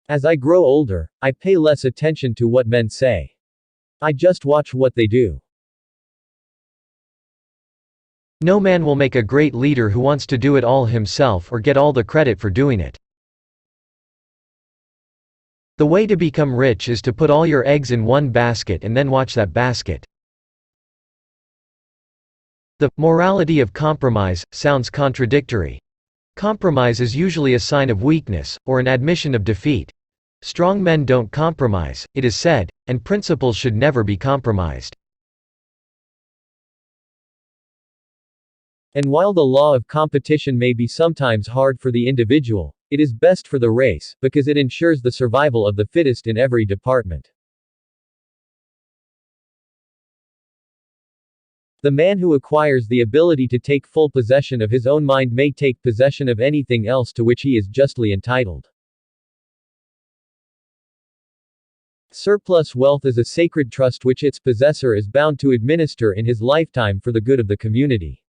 As I grow older, I pay less attention to what men say. I just watch what they do. No man will make a great leader who wants to do it all himself or get all the credit for doing it. The way to become rich is to put all your eggs in one basket and then watch that basket. The morality of compromise sounds contradictory. Compromise is usually a sign of weakness, or an admission of defeat. Strong men don't compromise, it is said, and principles should never be compromised. And while the law of competition may be sometimes hard for the individual, it is best for the race, because it ensures the survival of the fittest in every department. The man who acquires the ability to take full possession of his own mind may take possession of anything else to which he is justly entitled. Surplus wealth is a sacred trust which its possessor is bound to administer in his lifetime for the good of the community.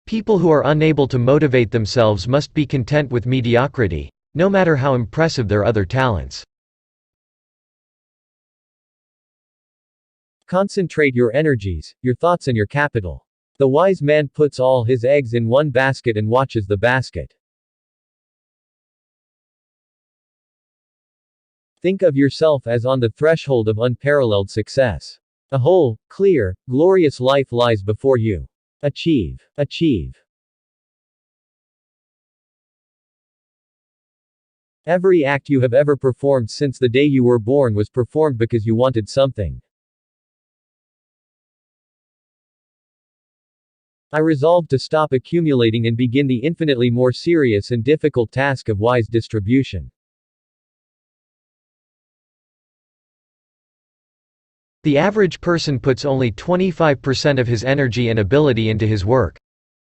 People who are unable to motivate themselves must be content with mediocrity, no matter how impressive their other talents. Concentrate your energies, your thoughts and your capital. The wise man puts all his eggs in one basket and watches the basket. Think of yourself as on the threshold of unparalleled success. A whole, clear, glorious life lies before you. Achieve. Achieve. Every act you have ever performed since the day you were born was performed because you wanted something. I resolved to stop accumulating and begin the infinitely more serious and difficult task of wise distribution. The average person puts only 25% of his energy and ability into his work.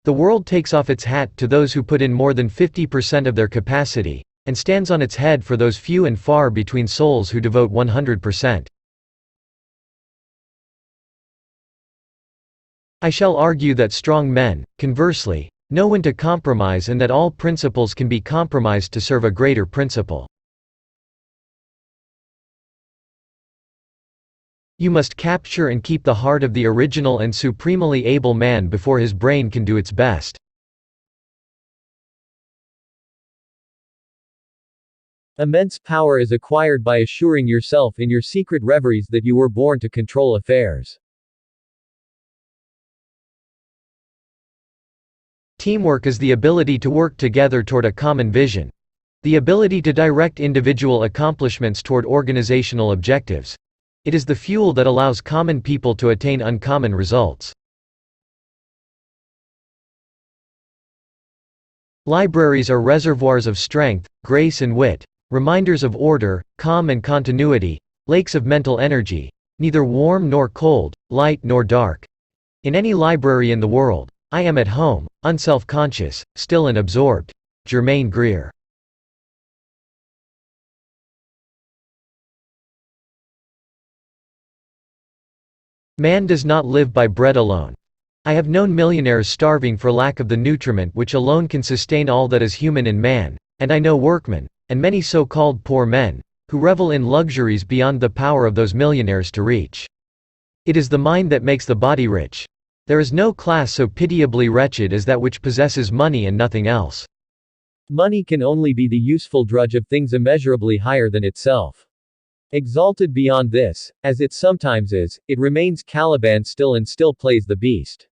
The world takes off its hat to those who put in more than 50% of their capacity, and stands on its head for those few and far between souls who devote 100%. I shall argue that strong men, conversely, know when to compromise and that all principles can be compromised to serve a greater principle. You must capture and keep the heart of the original and supremely able man before his brain can do its best. Immense power is acquired by assuring yourself in your secret reveries that you were born to control affairs. Teamwork is the ability to work together toward a common vision. The ability to direct individual accomplishments toward organizational objectives. It is the fuel that allows common people to attain uncommon results. Libraries are reservoirs of strength, grace and wit, reminders of order, calm and continuity, lakes of mental energy, neither warm nor cold, light nor dark. In any library in the world, I am at home, unself-conscious, still and absorbed. Germaine Greer. Man does not live by bread alone. I have known millionaires starving for lack of the nutriment which alone can sustain all that is human in man, and I know workmen, and many so-called poor men, who revel in luxuries beyond the power of those millionaires to reach. It is the mind that makes the body rich. There is no class so pitiably wretched as that which possesses money and nothing else. Money can only be the useful drudge of things immeasurably higher than itself. Exalted beyond this, as it sometimes is, it remains Caliban still and still plays the beast.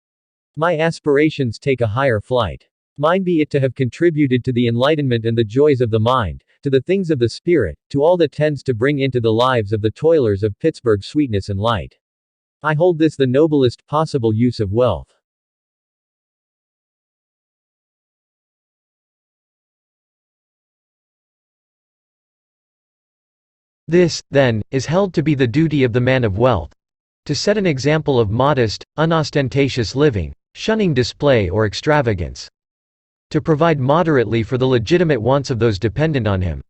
My aspirations take a higher flight. Mine be it to have contributed to the enlightenment and the joys of the mind, to the things of the spirit, to all that tends to bring into the lives of the toilers of Pittsburgh sweetness and light. I hold this the noblest possible use of wealth. This, then, is held to be the duty of the man of wealth. To set an example of modest, unostentatious living, shunning display or extravagance. To provide moderately for the legitimate wants of those dependent on him.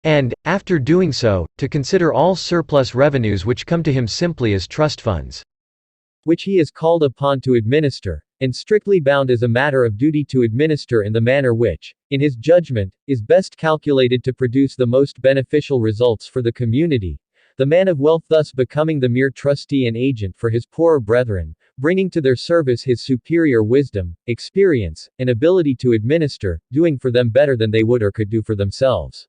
And, after doing so, to consider all surplus revenues which come to him simply as trust funds, which he is called upon to administer, and strictly bound as a matter of duty to administer in the manner which, in his judgment, is best calculated to produce the most beneficial results for the community, the man of wealth thus becoming the mere trustee and agent for his poorer brethren, bringing to their service his superior wisdom, experience, and ability to administer, doing for them better than they would or could do for themselves.